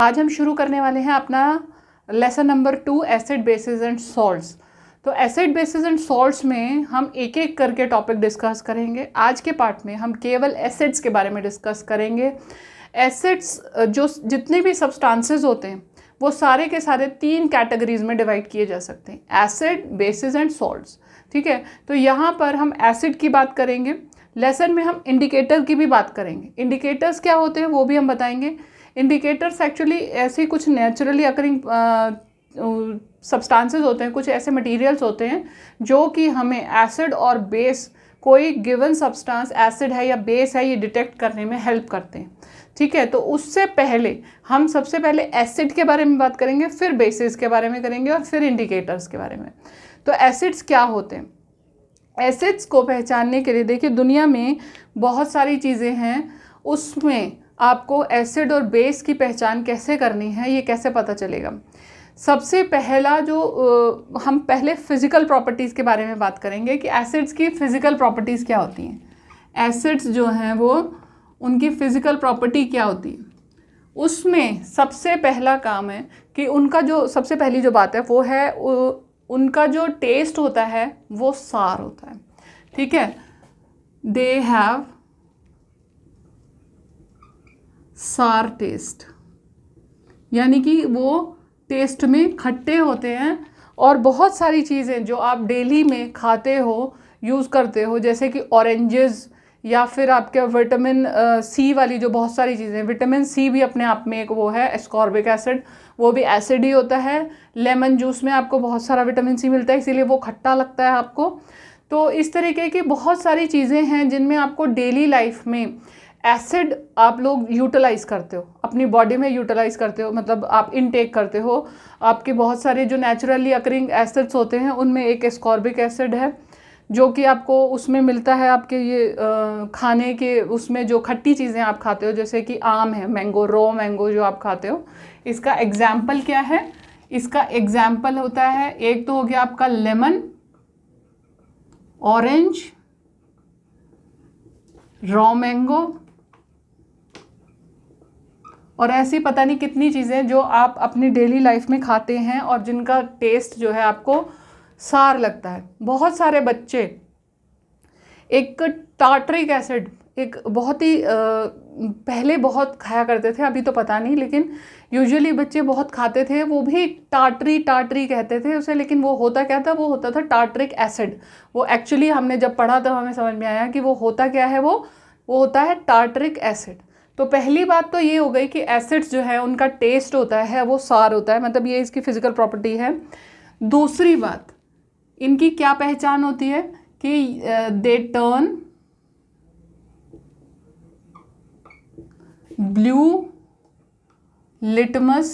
आज हम शुरू करने वाले हैं अपना lesson number 2 acid basis and salts. तो एसिड बेसिस एंड सॉल्ट्स में हम एक एक करके टॉपिक डिस्कस करेंगे। आज के पार्ट में हम केवल एसिड्स के बारे में डिस्कस करेंगे। एसिड्स जो जितने भी सब्सटेंसेस होते हैं वो सारे के सारे 3 कैटेगरीज में डिवाइड किए जा सकते हैं, एसिड, बेसिस एंड सॉल्ट्स। ठीक है, तो यहाँ पर हम एसिड की बात करेंगे। लेसन में हम इंडिकेटर की भी बात करेंगे। इंडिकेटर्स क्या होते हैं वो भी हम बताएंगे। इंडिकेटर्स एक्चुअली ऐसे कुछ नेचुरली अकरिंग सब्सटेंसेस होते हैं, कुछ ऐसे मटेरियल्स होते हैं जो कि हमें एसिड और बेस, कोई गिवन सब्सटेंस एसिड है या बेस है, ये डिटेक्ट करने में हेल्प करते हैं। ठीक है, तो उससे पहले हम सबसे पहले एसिड के बारे में बात करेंगे, फिर बेसिस के बारे में करेंगे और फिर इंडिकेटर्स के बारे में। तो एसिड्स क्या होते हैं? एसिड्स को पहचानने के लिए देखिए दुनिया में बहुत सारी चीज़ें हैं, उसमें आपको एसिड और बेस की पहचान कैसे करनी है, ये कैसे पता चलेगा। सबसे पहला जो हम पहले फिज़िकल प्रॉपर्टीज़ के बारे में बात करेंगे कि एसिड्स की फ़िज़िकल प्रॉपर्टीज़ क्या होती हैं। एसिड्स जो हैं वो उनकी फ़िज़िकल प्रॉपर्टी क्या होती है, उसमें सबसे पहला काम है कि उनका जो सबसे पहली जो बात है वो है उनका जो टेस्ट होता है वो सार होता है। ठीक है, दे हैव सार टेस्ट, यानी कि वो टेस्ट में खट्टे होते हैं। और बहुत सारी चीज़ें जो आप डेली में खाते हो, यूज़ करते हो, जैसे कि ऑरेंजेस या फिर आपके विटामिन सी वाली जो बहुत सारी चीज़ें, विटामिन सी भी अपने आप में एक वो है एस्कॉर्बिक एसिड, वो भी एसिड ही होता है। लेमन जूस में आपको बहुत सारा विटामिन सी मिलता है, इसीलिए वो खट्टा लगता है आपको। तो इस तरीके की बहुत सारी चीज़ें हैं जिनमें आपको डेली लाइफ में एसिड आप लोग यूटिलाइज़ करते हो, अपनी बॉडी में यूटिलाइज़ करते हो, मतलब आप इनटेक करते हो। आपके बहुत सारे जो नेचुरली अकरिंग एसिड्स होते हैं उनमें एक एस्कॉर्बिक एसिड है जो कि आपको उसमें मिलता है आपके ये खाने के, उसमें जो खट्टी चीज़ें आप खाते हो, जैसे कि आम है, मैंगो, रॉ मैंगो जो आप खाते हो, इसका एग्जाम्पल क्या है? इसका एग्जाम्पल होता है, एक तो हो गया आपका लेमन, ऑरेंज, रॉ मैंगो, और ऐसी पता नहीं कितनी चीज़ें जो आप अपनी डेली लाइफ में खाते हैं और जिनका टेस्ट जो है आपको सार लगता है। बहुत सारे बच्चे एक टार्टरिक एसिड, एक बहुत ही पहले बहुत खाया करते थे, अभी तो पता नहीं, लेकिन यूजुअली बच्चे बहुत खाते थे, वो भी टार्टरी कहते थे उसे। लेकिन वो होता क्या था? वो होता था टार्टरिक एसिड। वो एक्चुअली हमने जब पढ़ा तब हमें समझ में आया कि वो होता क्या है, वो होता है टार्टरिक एसिड। तो पहली बात तो ये हो गई कि एसिड्स जो है उनका टेस्ट होता है वो सार होता है, मतलब ये इसकी फिजिकल प्रॉपर्टी है। दूसरी बात, इनकी क्या पहचान होती है कि they turn blue litmus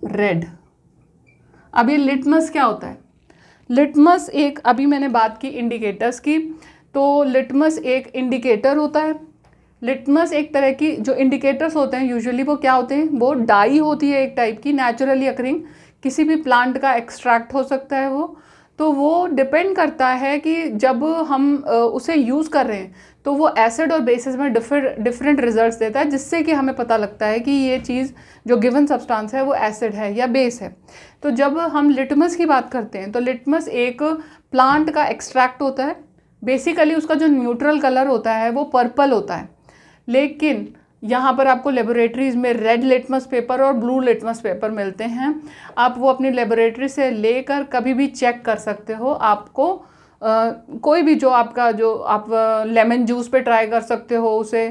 red. अब ये लिटमस क्या होता है? लिटमस एक, अभी मैंने बात की इंडिकेटर्स की, तो लिटमस एक इंडिकेटर होता है। लिटमस एक तरह की जो इंडिकेटर्स होते हैं यूजुअली वो क्या होते हैं? वो डाई होती है एक टाइप की, नेचुरली अकरिंग, किसी भी प्लांट का एक्सट्रैक्ट हो सकता है वो। तो वो डिपेंड करता है कि जब हम उसे यूज़ कर रहे हैं तो वो एसिड और बेसिस में डिफरेंट रिजल्ट्स देता है, जिससे कि हमें पता लगता है कि ये चीज़ जो गिवन सब्सटेंस है वो एसिड है या बेस है। तो जब हम लिटमस की बात करते हैं तो लिटमस एक प्लांट का एक्सट्रैक्ट होता है। बेसिकली उसका जो न्यूट्रल कलर होता है वो पर्पल होता है, लेकिन यहाँ पर आपको लेबोरेटरीज़ में रेड लिटमस पेपर और ब्लू लिटमस पेपर मिलते हैं। आप वो अपनी लेबोरेटरी से लेकर कभी भी चेक कर सकते हो। आपको कोई भी जो आपका जो आप लेमन जूस पे ट्राई कर सकते हो उसे,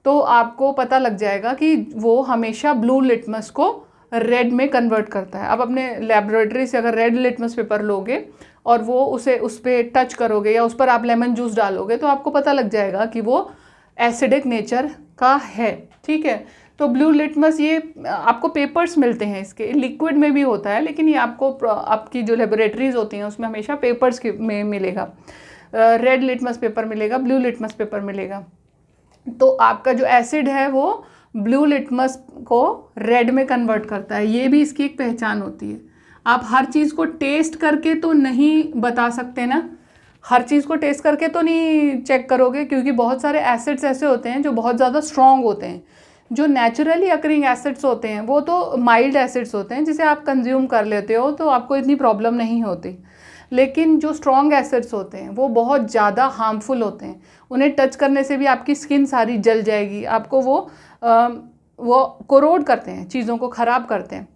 तो आपको पता लग जाएगा कि वो हमेशा ब्लू लिटमस को रेड में कन्वर्ट करता है। अब अपने लेबोरेटरी से अगर रेड लिटमस पेपर लोगे और वो उसे उस पर टच करोगे या उस पर आप लेमन जूस डालोगे तो आपको पता लग जाएगा कि वो एसिडिक नेचर का है। ठीक है, तो ब्लू लिटमस ये आपको पेपर्स मिलते हैं, इसके लिक्विड में भी होता है, लेकिन ये आपको आपकी जो लेबोरेटरीज होती हैं उसमें हमेशा पेपर्स में मिलेगा। रेड लिटमस पेपर मिलेगा, ब्लू लिटमस पेपर मिलेगा। तो आपका जो एसिड है वो ब्लू लिटमस को रेड में कन्वर्ट करता है, ये भी इसकी एक पहचान होती है। आप हर चीज़ को टेस्ट करके तो नहीं बता सकते ना, हर चीज़ को टेस्ट करके तो नहीं चेक करोगे, क्योंकि बहुत सारे एसिड्स ऐसे होते हैं जो बहुत ज़्यादा स्ट्रॉन्ग होते हैं, जो नेचुरली अकरिंग एसिड्स होते हैं वो तो माइल्ड एसिड्स होते हैं, जिसे आप कंज्यूम कर लेते हो तो आपको इतनी प्रॉब्लम नहीं होती। लेकिन जो स्ट्रॉन्ग एसिड्स होते हैं वो बहुत ज़्यादा हार्मफुल होते हैं, उन्हें टच करने से भी आपकी स्किन सारी जल जाएगी, आपको वो कोरोड करते हैं, चीज़ों को ख़राब करते हैं,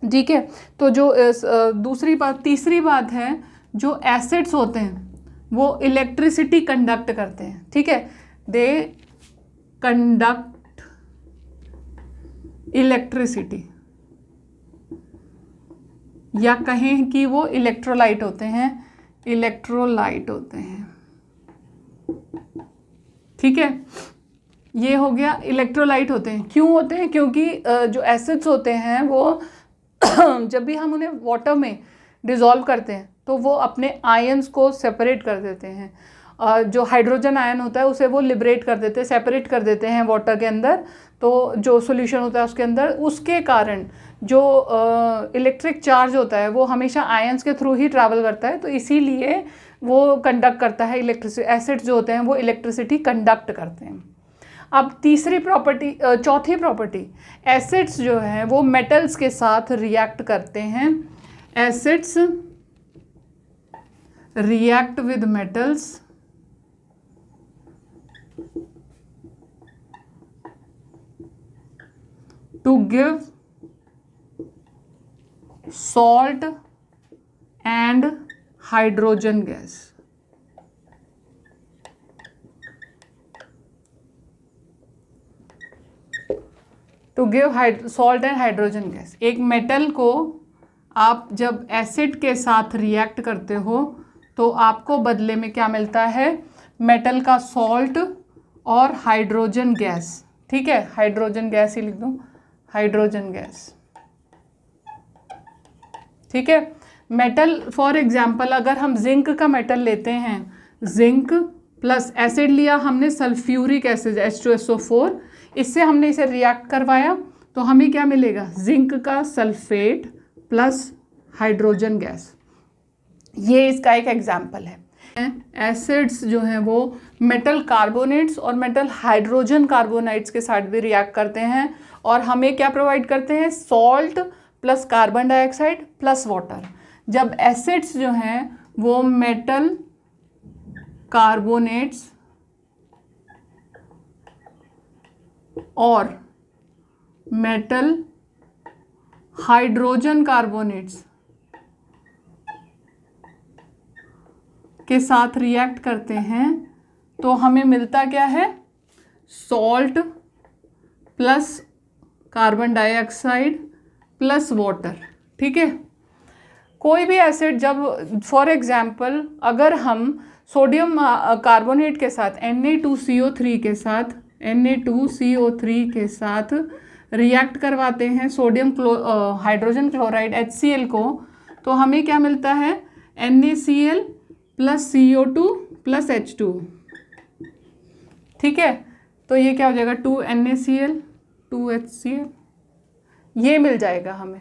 ठीक है। तो जो दूसरी बात, तीसरी बात है, जो एसिड्स होते हैं वो इलेक्ट्रिसिटी कंडक्ट करते हैं, ठीक है, दे कंडक्ट इलेक्ट्रिसिटी, या कहें कि वो इलेक्ट्रोलाइट होते हैं, इलेक्ट्रोलाइट होते हैं, ठीक है। ये हो गया, इलेक्ट्रोलाइट होते हैं। क्यों होते हैं? क्योंकि जो एसिड्स होते हैं वो जब भी हम उन्हें वाटर में डिज़ोल्व करते हैं तो वो अपने आयंस को सेपरेट कर देते हैं, जो हाइड्रोजन आयन होता है उसे वो लिबरेट कर देते हैं, सेपरेट कर देते हैं वाटर के अंदर, तो जो सॉल्यूशन होता है उसके अंदर, उसके कारण जो इलेक्ट्रिक चार्ज होता है वो हमेशा आयंस के थ्रू ही ट्रैवल करता है, तो इसीलिए वो कंडक्ट करता है इलेक्ट्रिसिटी। एसिड्स जो होते हैं वो इलेक्ट्रिसिटी कंडक्ट करते हैं। अब तीसरी प्रॉपर्टी, चौथी प्रॉपर्टी, एसिड्स जो हैं वो मेटल्स के साथ रिएक्ट करते हैं। Acids react with metals to give salt and hydrogen gas. To give salt and hydrogen gas. एक मेटल को आप जब एसिड के साथ रिएक्ट करते हो तो आपको बदले में क्या मिलता है? मेटल का सॉल्ट और हाइड्रोजन गैस, ठीक है, हाइड्रोजन गैस ही लिख दो, हाइड्रोजन गैस, ठीक है। मेटल फॉर एग्जांपल अगर हम जिंक का मेटल लेते हैं, जिंक प्लस एसिड लिया हमने सल्फ्यूरिक एसिड H2SO4, इससे हमने इसे रिएक्ट करवाया तो हमें क्या मिलेगा? जिंक का सल्फेट प्लस हाइड्रोजन गैस। ये इसका एक एग्जाम्पल है। एसिड्स जो हैं वो मेटल कार्बोनेट्स और मेटल हाइड्रोजन कार्बोनाइट्स के साथ भी रिएक्ट करते हैं और हमें क्या प्रोवाइड करते हैं? Salt plus carbon dioxide plus water. जब एसिड्स जो हैं वो मेटल कार्बोनेट्स और मेटल हाइड्रोजन कार्बोनेट्स के साथ रिएक्ट करते हैं तो हमें मिलता क्या है? Salt plus carbon dioxide plus water, ठीक है। कोई भी एसिड जब फॉर एग्जांपल अगर हम सोडियम कार्बोनेट के साथ Na2CO3 के साथ Na2CO3 के साथ रिएक्ट करवाते हैं सोडियम हाइड्रोजन क्लोराइड HCl को, तो हमें क्या मिलता है? NaCl plus CO2 plus H2, ठीक है। तो ये क्या हो जाएगा? 2NaCl 2HCl, ये मिल जाएगा हमें।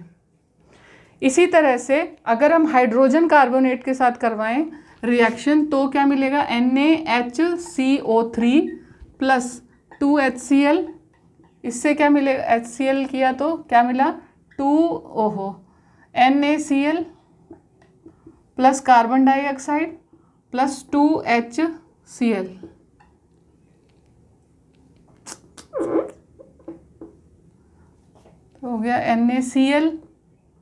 इसी तरह से अगर हम हाइड्रोजन कार्बोनेट के साथ करवाएं रिएक्शन तो क्या मिलेगा? NaHCO3 प्लस 2HCl, इससे क्या मिलेगा? HCl किया तो क्या मिला? NaCl plus carbon dioxide plus 2HCl, तो हो गया NaCl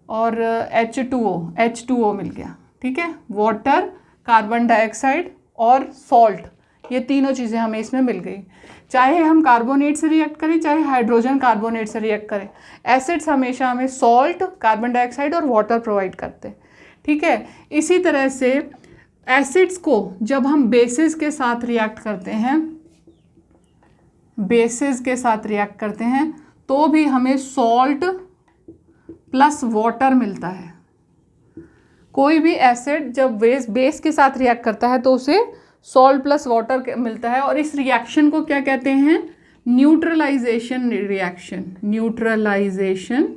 और H2O मिल गया, ठीक है। वाटर, कार्बन डाइऑक्साइड और सॉल्ट, ये तीनों चीज़ें हमें इसमें मिल गई। चाहे हम कार्बोनेट से रिएक्ट करें चाहे हाइड्रोजन कार्बोनेट से रिएक्ट करें, एसिड्स हमेशा हमें सॉल्ट, कार्बन डाइऑक्साइड और वाटर प्रोवाइड करते हैं, ठीक है। इसी तरह से एसिड्स को जब हम बेसिस के साथ रिएक्ट करते हैं, बेसिस के साथ रिएक्ट करते हैं तो भी हमें सॉल्ट प्लस वाटर मिलता है। कोई भी एसिड जब बेस के साथ रिएक्ट करता है तो उसे सॉल्ट प्लस वाटर मिलता है और इस रिएक्शन को क्या कहते हैं? Neutralisation reaction. Neutralisation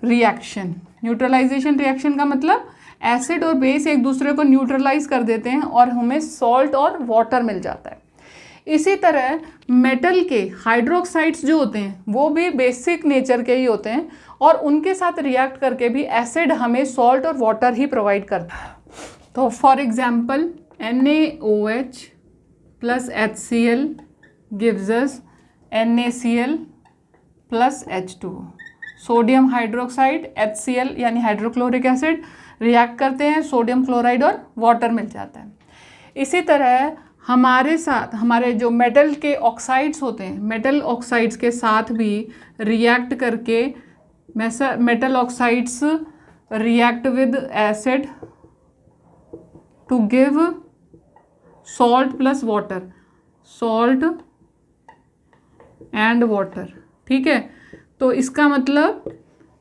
reaction, neutralisation reaction का मतलब एसिड और बेस एक दूसरे को न्यूट्रलाइज कर देते हैं और हमें सॉल्ट और वाटर मिल जाता है। इसी तरह मेटल के हाइड्रोक्साइड्स जो होते हैं वो भी बेसिक नेचर के ही होते हैं और उनके साथ रिएक्ट करके भी एसिड हमें सॉल्ट और वाटर ही प्रोवाइड करता है। तो for example NaOH plus HCl gives us NaCl plus H2O। Sodium hydroxide HCl यानी हाइड्रोक्लोरिक एसिड रिएक्ट करते हैं, सोडियम क्लोराइड और वाटर मिल जाता है। इसी तरह हमारे साथ हमारे जो मेटल के ऑक्साइड्स होते हैं, मेटल ऑक्साइड्स के साथ भी रिएक्ट करके metal oxides react with acid to give salt plus water, salt and water. ठीक है, तो इसका मतलब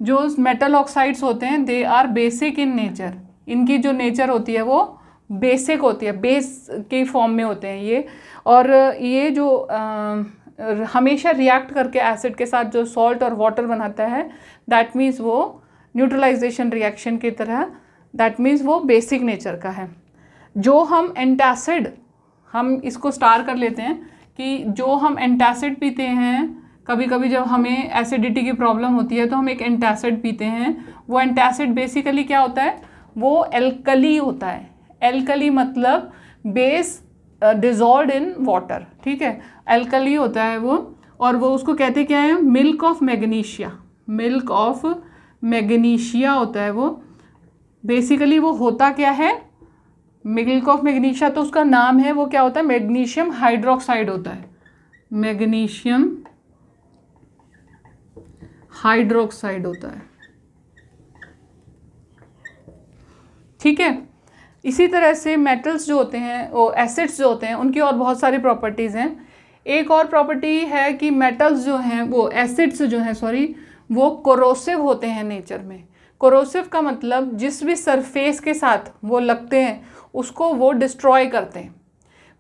जो मेटल ऑक्साइड्स होते हैं they are basic in nature, इनकी जो नेचर होती है वो बेसिक होती है, बेस के फॉर्म में होते हैं ये। और ये जो हमेशा रिएक्ट करके एसिड के साथ जो सॉल्ट और वाटर बनाता है दैट मीन्स वो न्यूट्रलाइजेशन रिएक्शन की तरह, दैट मीन्स वो बेसिक नेचर का है। जो हम एंटासिड, हम इसको स्टार कर लेते हैं कि जो हम एंटासिड पीते हैं, कभी कभी जब हमें एसिडिटी की प्रॉब्लम होती है तो हम एक एंटासिड पीते हैं। वो एंटासिड बेसिकली क्या होता है, वो एल्कली होता है। एल्कली मतलब बेस डिजॉल्व्ड इन वाटर। ठीक है, एल्कली होता है वो, और वो उसको कहते क्या है, milk of magnesia. Milk of magnesia होता है वो। बेसिकली वो होता क्या है, मिल्क ऑफ मैग्नीशिया तो उसका नाम है, वो क्या होता है, मैग्नीशियम हाइड्रोक्साइड होता है, मैग्नीशियम हाइड्रोक्साइड होता है। ठीक है, इसी तरह से मेटल्स जो होते हैं, वो एसिड्स जो होते हैं, उनकी और बहुत सारी प्रॉपर्टीज़ हैं। एक और प्रॉपर्टी है कि मेटल्स जो हैं, वो एसिड्स जो हैं सॉरी, वो कोरोसिव होते हैं नेचर में। कोरोसिव का मतलब जिस भी सरफेस के साथ वो लगते हैं उसको वो डिस्ट्रॉय करते हैं।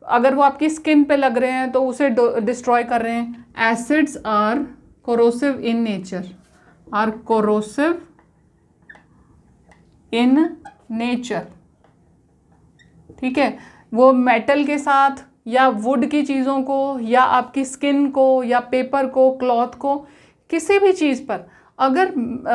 अगर वो आपकी स्किन पे लग रहे हैं तो उसे डिस्ट्रॉय कर रहे हैं। Acids are corrosive in nature, are corrosive in nature. ठीक है, वो मेटल के साथ या वुड की चीज़ों को या आपकी स्किन को या पेपर को, क्लॉथ को, किसी भी चीज़ पर अगर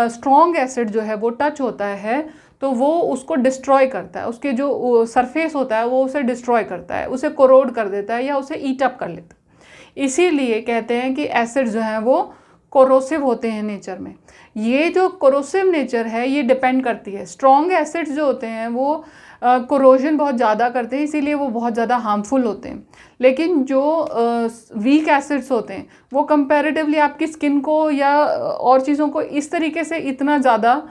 स्ट्रॉन्ग एसिड जो है वो टच होता है तो वो उसको डिस्ट्रॉय करता है। उसके जो सरफेस होता है वो उसे डिस्ट्रॉय करता है, उसे कोरोड कर देता है या उसे ईट अप कर लेता है। इसीलिए कहते हैं कि एसिड जो हैं वो कोरोसिव होते हैं नेचर में। ये जो कोरोसिव नेचर है ये डिपेंड करती है, स्ट्रॉन्ग एसिड्स जो होते हैं वो कोरोजन बहुत ज़्यादा करते हैं, इसीलिए वो बहुत ज़्यादा हार्मफुल होते हैं। लेकिन जो वीक एसिड्स होते हैं वो कंपैरेटिवली आपकी स्किन को या और चीज़ों को इस तरीके से इतना ज़्यादा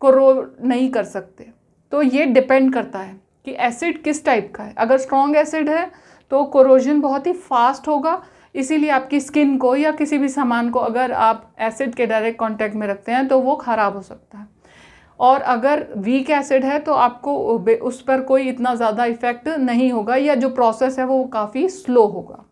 कोरोड नहीं कर सकते। तो ये डिपेंड करता है कि एसिड किस टाइप का है। अगर स्ट्रॉन्ग एसिड है तो कोरोजन बहुत ही फास्ट होगा, इसीलिए आपकी स्किन को या किसी भी सामान को अगर आप एसिड के डायरेक्ट कांटेक्ट में रखते हैं तो वो ख़राब हो सकता है। और अगर वीक एसिड है तो आपको उस पर कोई इतना ज़्यादा इफ़ेक्ट नहीं होगा या जो प्रोसेस है वो काफ़ी स्लो होगा।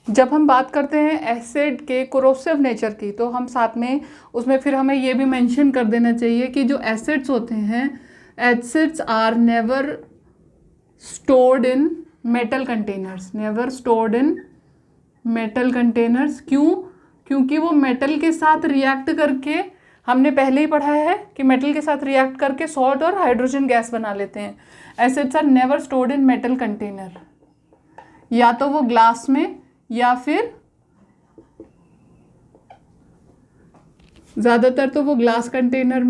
जब हम बात करते हैं एसिड के कोरोसिव नेचर की तो हम साथ में उसमें फिर हमें ये भी मेंशन कर देना चाहिए कि जो एसिड्स होते हैं, acids are never stored in metal containers, never stored in metal containers. क्यों? क्योंकि वो मेटल के साथ रिएक्ट करके, हमने पहले ही पढ़ा है कि मेटल के साथ रिएक्ट करके सॉल्ट और हाइड्रोजन गैस बना लेते हैं। Acids are never stored in metal container, या तो वो ग्लास में या फिर ज़्यादातर तो वो ग्लास कंटेनर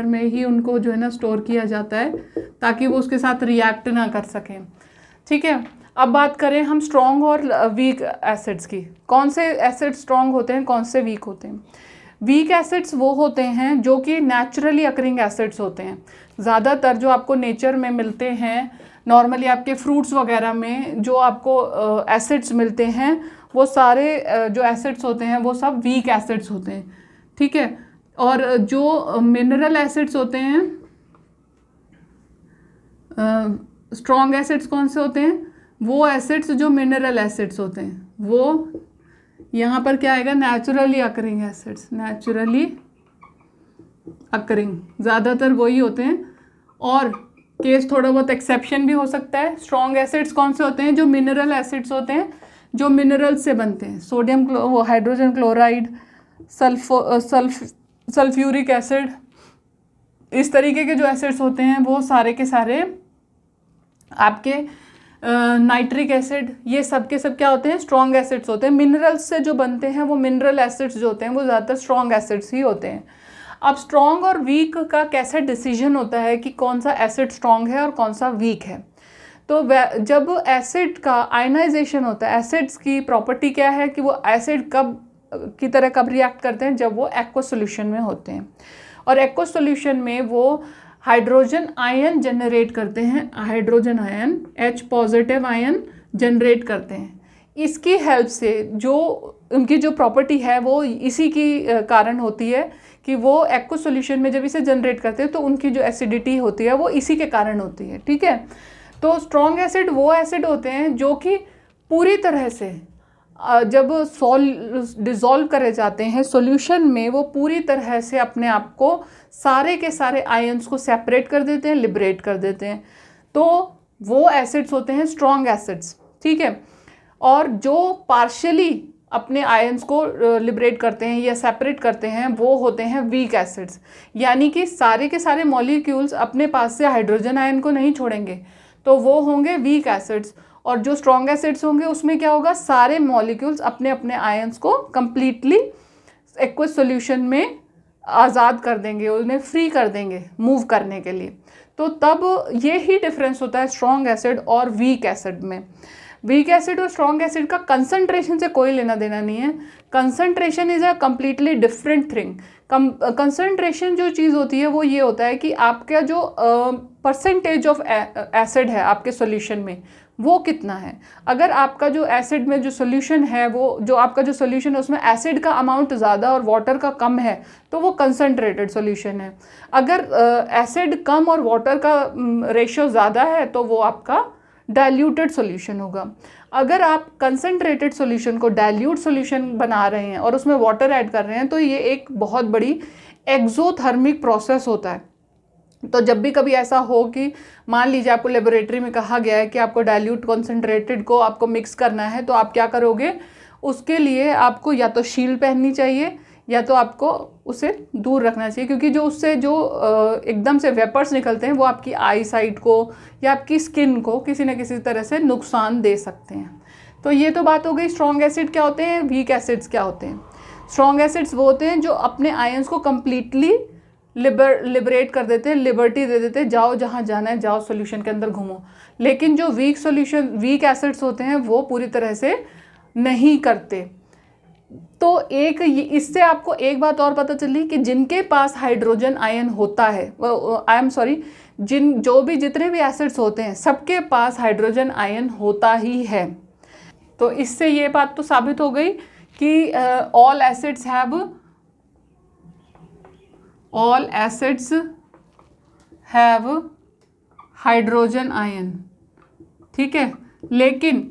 में ही उनको जो है ना स्टोर किया जाता है ताकि वो उसके साथ रिएक्ट ना कर सकें। ठीक है, अब बात करें हम स्ट्रॉन्ग और वीक एसिड्स की। कौन से एसिड स्ट्रॉन्ग होते हैं, कौन से वीक होते हैं? वीक एसिड्स वो होते हैं जो कि नेचुरली अकरिंग एसिड्स होते हैं। ज़्यादातर जो आपको नेचर में मिलते हैं, नॉर्मली आपके फ्रूट्स वगैरह में जो आपको एसिड्स मिलते हैं वो सारे जो एसिड्स होते हैं वो सब वीक एसिड्स होते हैं। ठीक है, और जो मिनरल एसिड्स होते हैं, स्ट्रॉन्ग एसिड्स कौन से होते हैं? वो एसिड्स जो मिनरल एसिड्स होते हैं, वो यहाँ पर क्या आएगा, naturally occurring acids, naturally occurring, ज़्यादातर वही होते हैं, और केस थोड़ा बहुत एक्सेप्शन भी हो सकता है। स्ट्रॉन्ग एसिड्स कौन से होते हैं? जो मिनरल एसिड्स होते हैं, जो मिनरल से बनते हैं, sodium hydrogen chloride, sulphuric acid, इस तरीके के जो एसिड्स होते हैं वो सारे के सारे आपके नाइट्रिक एसिड, ये सब के सब क्या होते हैं? स्ट्रॉन्ग एसिड्स होते हैं। मिनरल्स से जो बनते हैं वो मिनरल एसिड्स जो होते हैं वो ज़्यादातर स्ट्रॉन्ग एसिड्स ही होते हैं। अब स्ट्रॉन्ग और वीक का कैसे डिसीजन होता है कि कौन सा एसिड स्ट्रॉन्ग है और कौन सा वीक है? तो जब एसिड का आयनाइजेशन होता है, एसिड्स की प्रॉपर्टी क्या है कि वो एसिड की तरह कब रिएक्ट करते हैं? जब वो एक्वस सॉल्यूशन में होते हैं, और एक्वस सॉल्यूशन में वो हाइड्रोजन आयन जनरेट करते हैं, hydrogen ion H positive ion generate करते हैं। इसकी हेल्प से जो उनकी जो प्रॉपर्टी है वो इसी की कारण होती है कि वो एक्वस सॉल्यूशन में जब इसे जनरेट करते हैं तो उनकी जो एसिडिटी होती है वो इसी के कारण होती है, ठीक है। तो स्ट्रॉन्ग एसिड वो एसिड होते हैं जो कि पूरी तरह से जब डिज़ोल्व करे जाते हैं सॉल्यूशन में, वो पूरी तरह से अपने आप को सारे के सारे आयंस को सेपरेट कर देते हैं, लिबरेट कर देते हैं। तो वो एसिड्स होते हैं स्ट्रॉन्ग एसिड्स, ठीक है। और जो पार्शियली अपने आयंस को लिबरेट करते हैं या सेपरेट करते हैं वो होते हैं वीक एसिड्स, यानी कि सारे के सारे मॉलिक्यूल्स अपने पास से हाइड्रोजन आयन को नहीं छोड़ेंगे, तो वो होंगे वीक एसिड्स। और जो स्ट्रॉन्ग एसिड्स होंगे उसमें क्या होगा? सारे मॉलिक्यूल्स अपने अपने आयंस को कंप्लीटली एक्वस सॉल्यूशन में आज़ाद कर देंगे, उन्हें फ्री कर देंगे मूव करने के लिए। तो तब ये ही डिफरेंस होता है स्ट्रॉन्ग एसिड और वीक एसिड में। वीक एसिड और स्ट्रॉन्ग एसिड का कंसंट्रेशन से कोई लेना देना नहीं है। Concentration is a completely different thing. Concentration जो चीज़ होती है वो ये होता है कि आपका जो परसेंटेज ऑफ एसिड है आपके सॉल्यूशन में वो कितना है। अगर आपका जो एसिड में जो सॉल्यूशन है, वो जो आपका जो सॉल्यूशन है उसमें एसिड का अमाउंट ज़्यादा और वाटर का कम है तो वो कंसंट्रेटेड सॉल्यूशन है। अगर एसिड कम और वाटर का रेशियो ज़्यादा है तो वो आपका डाइल्यूटेड सॉल्यूशन होगा। अगर आप कंसंट्रेटेड सॉल्यूशन को डाइल्यूट सॉल्यूशन बना रहे हैं और उसमें वाटर ऐड कर रहे हैं तो ये एक बहुत बड़ी एक्सोथर्मिक प्रोसेस होता है। तो जब भी कभी ऐसा हो कि मान लीजिए आपको लेबोरेटरी में कहा गया है कि आपको डाइल्यूट कंसंट्रेटेड को आपको मिक्स करना है, तो आप क्या करोगे? उसके लिए आपको या तो शील्ड पहननी चाहिए या तो आपको उसे दूर रखना चाहिए, क्योंकि जो उससे जो एकदम से वेपर्स निकलते हैं वो आपकी आई साइट को या आपकी स्किन को किसी न किसी तरह से नुकसान दे सकते हैं। तो ये तो बात हो गई स्ट्रॉन्ग एसिड क्या होते हैं, वीक एसिड्स क्या होते हैं। स्ट्रॉन्ग एसिड्स वो होते हैं जो अपने आयंस को कम्प्लीटली लिबरेट कर देते हैं, लिबर्टी दे देते हैं, जाओ जहाँ जाना है जाओ, सॉल्यूशन के अंदर घूमो। लेकिन जो वीक एसिड्स होते हैं वो पूरी तरह से नहीं करते। तो इससे आपको एक बात और पता चली कि जिनके पास हाइड्रोजन आयन होता है, जितने भी एसिड्स होते हैं सबके पास हाइड्रोजन आयन होता ही है। तो इससे ये बात तो साबित हो गई कि all acids have hydrogen ion, ठीक है। लेकिन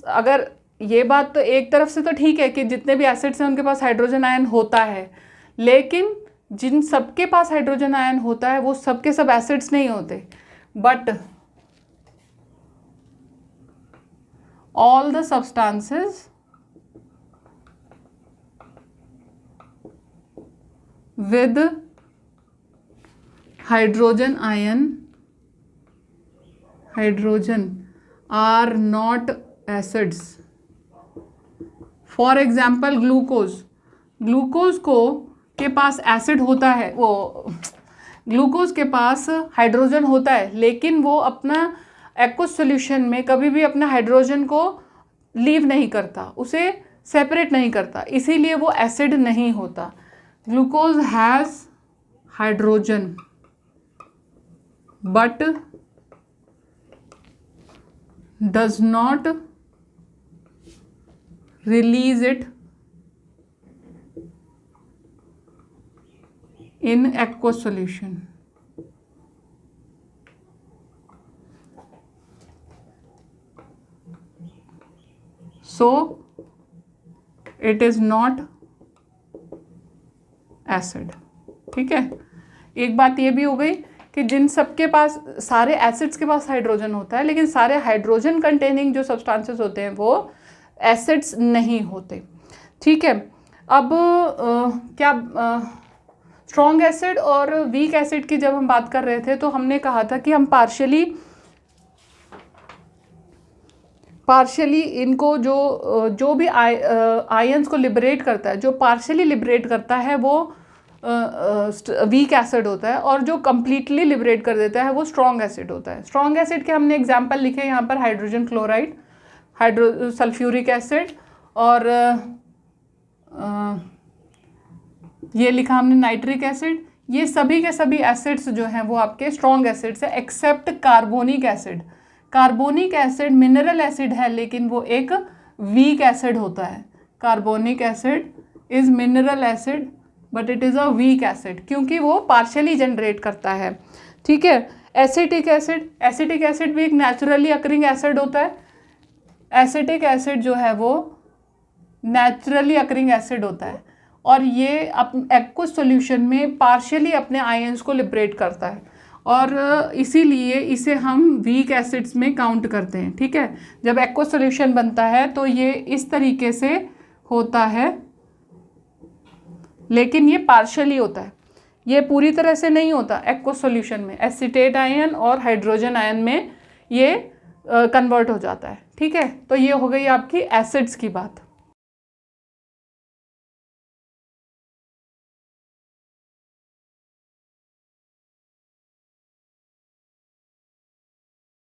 अगर ये बात तो एक तरफ से तो ठीक है कि जितने भी एसिड्स हैं उनके पास हाइड्रोजन आयन होता है, लेकिन जिन सबके पास हाइड्रोजन आयन होता है वो सबके सब एसिड्स नहीं होते। But all the substances with hydrogen are not acids. For example glucose के पास एसिड होता है, ग्लूकोज के पास हाइड्रोजन होता है, लेकिन वो अपना एक्वस सॉल्यूशन में कभी भी अपना हाइड्रोजन को लीव नहीं करता, उसे सेपरेट नहीं करता, इसीलिए वो एसिड नहीं होता। Glucose has hydrogen but does not release it in aqueous solution. So it is not acid. ठीक है। एक बात ये भी हो गई कि जिन सबके पास, सारे एसिड्स के पास हाइड्रोजन होता है, लेकिन सारे हाइड्रोजन कंटेनिंग जो सब्सटेंसेस होते हैं वो एसिड्स नहीं होते। ठीक है। अब क्या स्ट्रॉन्ग एसिड और वीक एसिड की जब हम बात कर रहे थे तो हमने कहा था कि हम पार्शियली इनको जो भी आयंस को लिबरेट करता है, जो पार्शियली लिबरेट करता है वो वीक एसिड होता है, और जो कंप्लीटली लिबरेट कर देता है वो स्ट्रॉन्ग एसिड होता है। स्ट्रॉन्ग एसिड के हमने एग्जांपल लिखे यहाँ पर, हाइड्रोजन क्लोराइड, सल्फ्यूरिक एसिड, और ये लिखा हमने नाइट्रिक एसिड। ये सभी के सभी एसिड्स जो हैं वो आपके स्ट्रॉन्ग एसिड्स है, except carbonic acid. Carbonic acid mineral acid है, लेकिन वो एक वीक एसिड होता है। Carbonic acid is mineral acid but it is a weak acid, क्योंकि वो पार्शियली जनरेट करता है। ठीक है। एसिटिक एसिड भी एक नेचुरली अकरिंग एसिड होता है। एसिटिक एसिड जो है वो नेचुरली अकरिंग एसिड होता है, और ये एक्वस सॉल्यूशन में पार्शियली अपने आयंस को लिबरेट करता है, और इसीलिए इसे हम वीक एसिड्स में काउंट करते हैं। ठीक है। जब एक्वस सॉल्यूशन बनता है तो ये इस तरीके से होता है, लेकिन ये पार्शियली होता है, ये पूरी तरह से नहीं होता। एक्वस सॉल्यूशन में एसीटेट आयन और हाइड्रोजन आयन में ये कन्वर्ट हो जाता है। ठीक है। तो ये हो गई आपकी एसिड्स की बात।